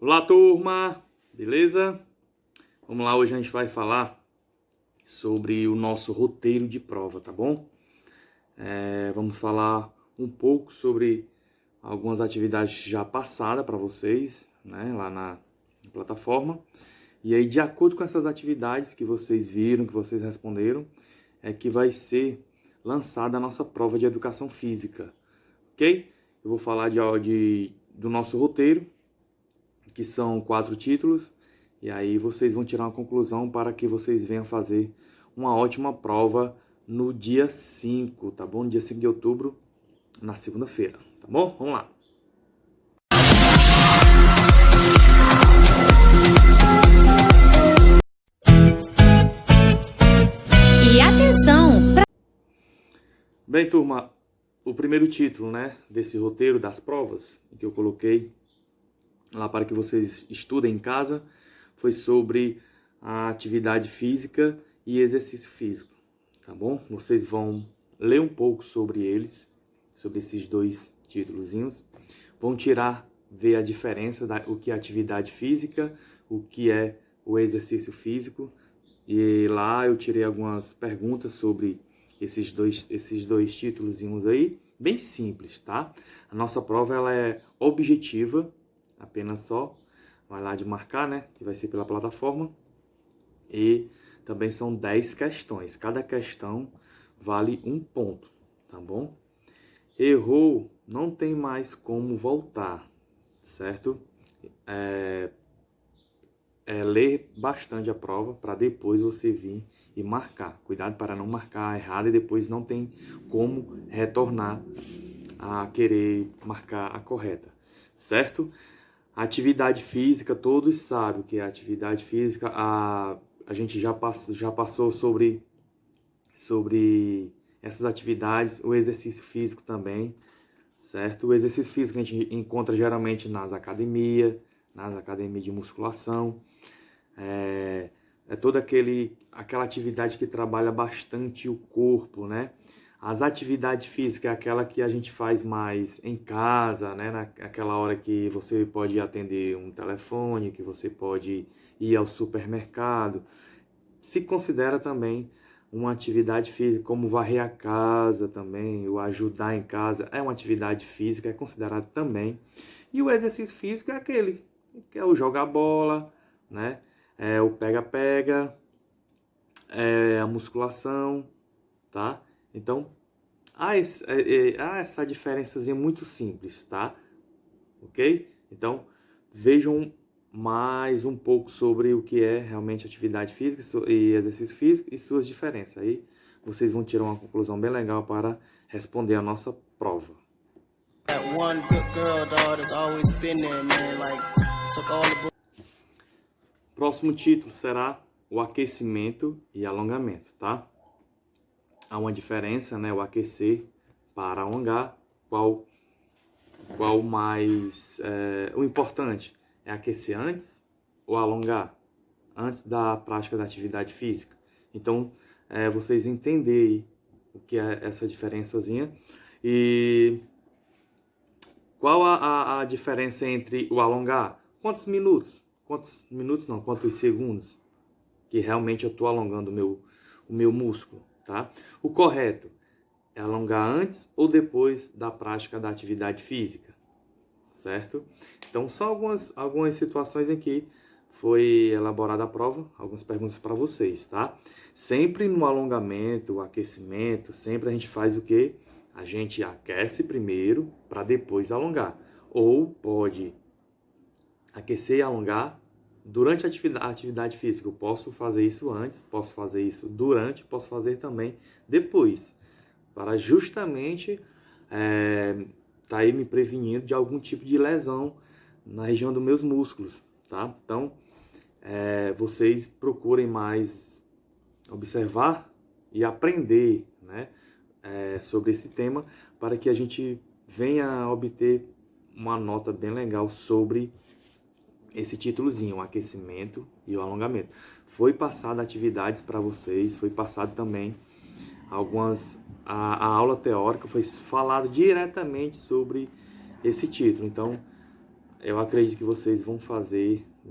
Olá, turma! Beleza? Vamos lá, hoje a gente vai falar sobre o nosso roteiro de prova, tá bom? Vamos falar um pouco sobre algumas atividades já passadas para vocês, né, lá na plataforma. E aí, de acordo com essas atividades que vocês viram, que vocês responderam, é que vai ser lançada a nossa prova de educação física, ok? Eu vou falar do nosso roteiro, que são 4 títulos, e aí vocês vão tirar uma conclusão para que vocês venham fazer uma ótima prova no dia 5, tá bom? No dia 5 de outubro, na segunda-feira, tá bom? Vamos lá. E atenção! Bem, turma, o primeiro título, né, desse roteiro das provas que eu coloquei lá para que vocês estudem em casa foi sobre a atividade física e exercício físico, tá bom? Vocês vão ler um pouco sobre eles, sobre esses dois títulozinhos, vão ver a diferença o que é atividade física, o que é o exercício físico, e lá eu tirei algumas perguntas sobre esses dois títulozinhos aí, bem simples, tá? A nossa prova ela é objetiva, apenas só, vai lá de marcar, né? Que vai ser pela plataforma. E também são 10 questões. Cada questão vale 1 ponto, tá bom? Errou, não tem mais como voltar, certo? Ler bastante a prova para depois você vir e marcar. Cuidado para não marcar errado e depois não tem como retornar a querer marcar a correta, certo? Atividade física, todos sabem o que é atividade física. A gente já passou sobre essas atividades, o exercício físico também, certo? O exercício físico a gente encontra geralmente nas academias de musculação. É toda aquela atividade que trabalha bastante o corpo, né? As atividades físicas é aquela que a gente faz mais em casa, né? Naquela hora que você pode atender um telefone, que você pode ir ao supermercado. Se considera também uma atividade física, como varrer a casa também, ou ajudar em casa, é uma atividade física, é considerado também. E o exercício físico é aquele que é o jogar bola, né? É o pega-pega, é a musculação, tá? Então, há essa diferençazinha muito simples, tá? Ok? Então, vejam mais um pouco sobre o que é realmente atividade física e exercício físico e suas diferenças. Aí vocês vão tirar uma conclusão bem legal para responder a nossa prova. Próximo título será o aquecimento e alongamento, tá? Há uma diferença, né? O aquecer para alongar, qual mais... o importante é aquecer antes ou alongar antes da prática da atividade física. Então, vocês entenderem o que é essa diferençazinha e qual a diferença entre o alongar? Quantos minutos? Quantos minutos não, quantos segundos que realmente eu estou alongando o meu músculo, tá? O correto é alongar antes ou depois da prática da atividade física, certo? Então, são algumas situações em que foi elaborada a prova, algumas perguntas para vocês, tá? Sempre no alongamento, o aquecimento, sempre a gente faz o quê? A gente aquece primeiro para depois alongar. Ou pode aquecer e alongar durante a atividade física. Eu posso fazer isso antes, posso fazer isso durante, posso fazer também depois, para justamente tá aí me prevenindo de algum tipo de lesão na região dos meus músculos, tá? Então, vocês procurem mais observar e aprender, né, sobre esse tema para que a gente venha a obter uma nota bem legal sobre esse títulozinho, o aquecimento e o alongamento. Foi passado atividades para vocês, foi passado também a aula teórica, foi falado diretamente sobre esse título. Então, eu acredito que vocês vão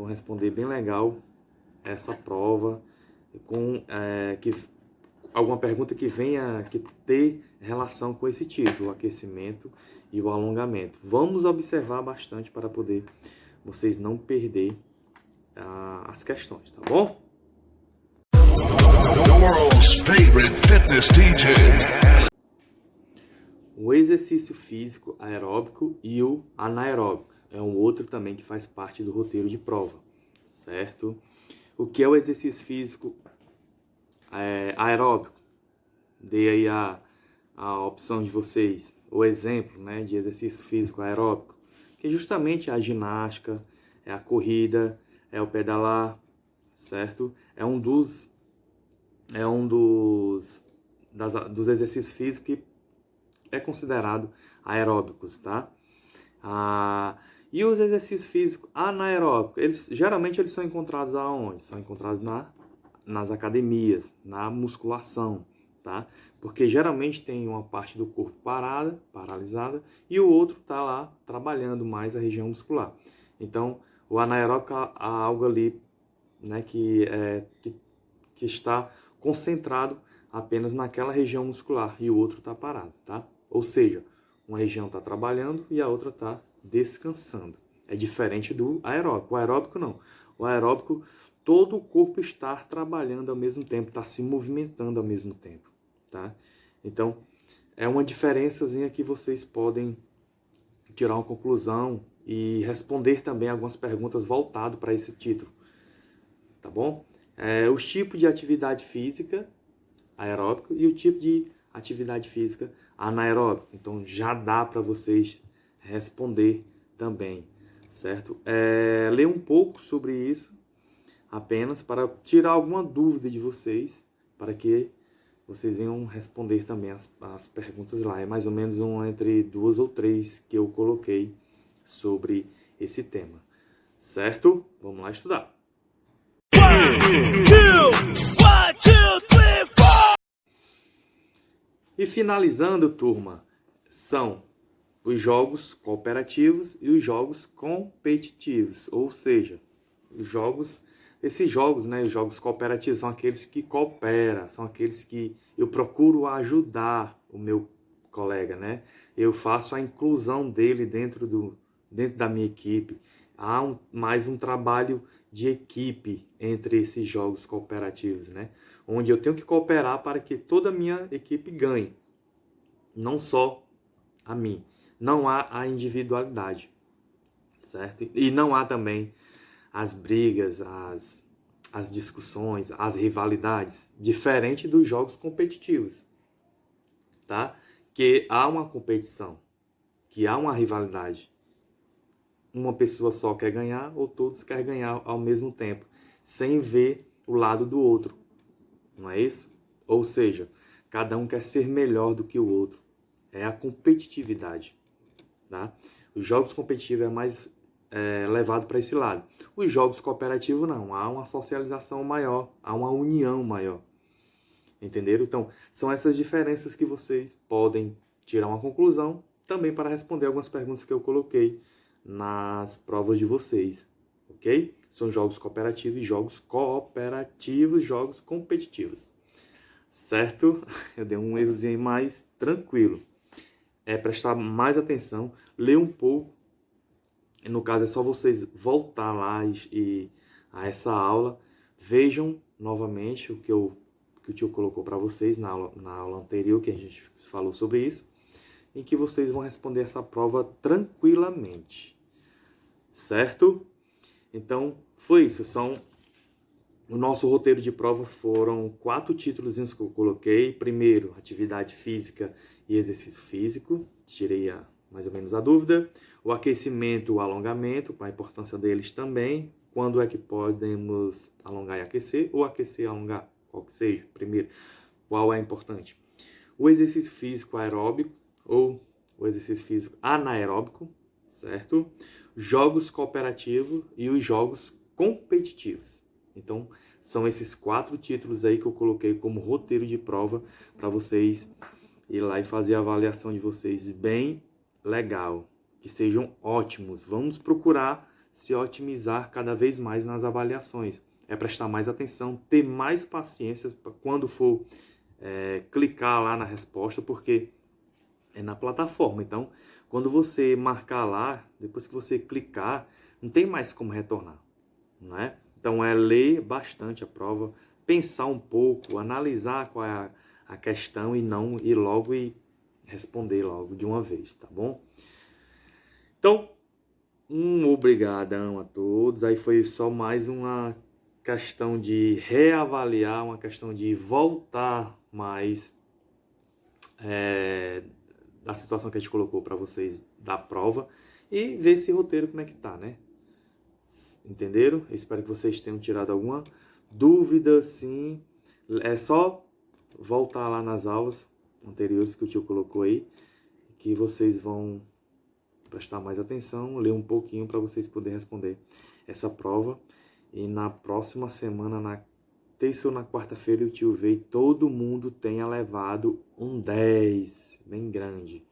responder bem legal essa prova, com alguma pergunta que venha que ter relação com esse título, o aquecimento e o alongamento. Vamos observar bastante para poder vocês não perder as questões, tá bom? The world's favorite fitness DJ. O exercício físico aeróbico e o anaeróbico é um outro também que faz parte do roteiro de prova, certo? O que é o exercício físico aeróbico? Dei aí a opção de vocês, o exemplo, né, de exercício físico aeróbico, que justamente é a ginástica, é a corrida, é o pedalar, certo? É um dos exercícios físicos que é considerado aeróbicos, tá? E os exercícios físicos anaeróbicos, geralmente eles são encontrados aonde? São encontrados nas academias, na musculação, tá? Porque geralmente tem uma parte do corpo paralisada, e o outro tá lá trabalhando mais a região muscular. Então, o anaeróbico é algo ali, né, que está concentrado apenas naquela região muscular e o outro está parado, tá? Ou seja, uma região está trabalhando e a outra está descansando. É diferente do aeróbico. O aeróbico não. O aeróbico, todo o corpo está trabalhando ao mesmo tempo, está se movimentando ao mesmo tempo, tá? Então, é uma diferençazinha que vocês podem tirar uma conclusão e responder também algumas perguntas voltado para esse título, tá bom? Os tipos de atividade física aeróbico e o tipo de atividade física anaeróbica. Então, já dá para vocês responder também, certo? Ler um pouco sobre isso, apenas para tirar alguma dúvida de vocês, para que vocês venham responder também as perguntas lá. É mais ou menos entre 2 ou 3 que eu coloquei sobre esse tema, certo? Vamos lá estudar. E finalizando, turma, são os jogos cooperativos e os jogos competitivos, ou seja, esses jogos, né, os jogos cooperativos são aqueles que cooperam, são aqueles que eu procuro ajudar o meu colega, né? Eu faço a inclusão dele dentro da minha equipe. Há mais um trabalho de equipe entre esses jogos cooperativos, né? Onde eu tenho que cooperar para que toda a minha equipe ganhe, não só a mim. Não há a individualidade, certo? E não há também as brigas, as discussões, as rivalidades, diferente dos jogos competitivos, tá? Que há uma competição, que há uma rivalidade. Uma pessoa só quer ganhar ou todos querem ganhar ao mesmo tempo, sem ver o lado do outro, não é isso? Ou seja, cada um quer ser melhor do que o outro. É a competitividade, tá? Os jogos competitivos é mais levado para esse lado. Os jogos cooperativos não, há uma socialização maior, há uma união maior. Entenderam? Então, são essas diferenças que vocês podem tirar uma conclusão, também para responder algumas perguntas que eu coloquei nas provas de vocês, ok? São jogos cooperativos, jogos competitivos, certo? Eu dei um errozinho aí mais tranquilo. Prestar mais atenção, ler um pouco. No caso, é só vocês voltar lá a essa aula, vejam novamente o que o tio colocou para vocês na aula anterior, que a gente falou sobre isso, em que vocês vão responder essa prova tranquilamente, certo? Então, foi isso. O nosso roteiro de prova foram 4 títulos que eu coloquei. Primeiro, atividade física e exercício físico. Tirei mais ou menos a dúvida. O aquecimento, o alongamento, com a importância deles também. Quando é que podemos alongar e aquecer, ou aquecer e alongar, qual que seja. Primeiro, qual é importante? O exercício físico aeróbico, ou o exercício físico anaeróbico, certo? Jogos cooperativos e os jogos competitivos. Então, são esses 4 títulos aí que eu coloquei como roteiro de prova para vocês ir lá e fazer a avaliação de vocês bem legal, que sejam ótimos. Vamos procurar se otimizar cada vez mais nas avaliações. É prestar mais atenção, ter mais paciência quando for clicar lá na resposta, porque é na plataforma. Então, quando você marcar lá, depois que você clicar, não tem mais como retornar, não é? Então, é ler bastante a prova, pensar um pouco, analisar qual é a questão e não ir logo e responder logo de uma vez, tá bom? Então, um obrigadão a todos. Aí foi só mais uma questão de reavaliar, uma questão de voltar mais da situação que a gente colocou para vocês da prova e ver esse roteiro como é que tá, né? Entenderam? Eu espero que vocês tenham tirado alguma dúvida, sim. É só voltar lá nas aulas anteriores que o tio colocou aí, que vocês vão prestar mais atenção, ler um pouquinho para vocês poderem responder essa prova. E na próxima semana, na terça ou na quarta-feira, o tio veio e todo mundo tenha levado um 10, bem grande.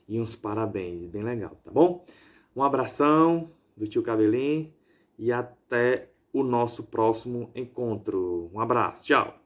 E uns parabéns, bem legal, tá bom? Um abração do tio Cabelinho e até o nosso próximo encontro. Um abraço, tchau!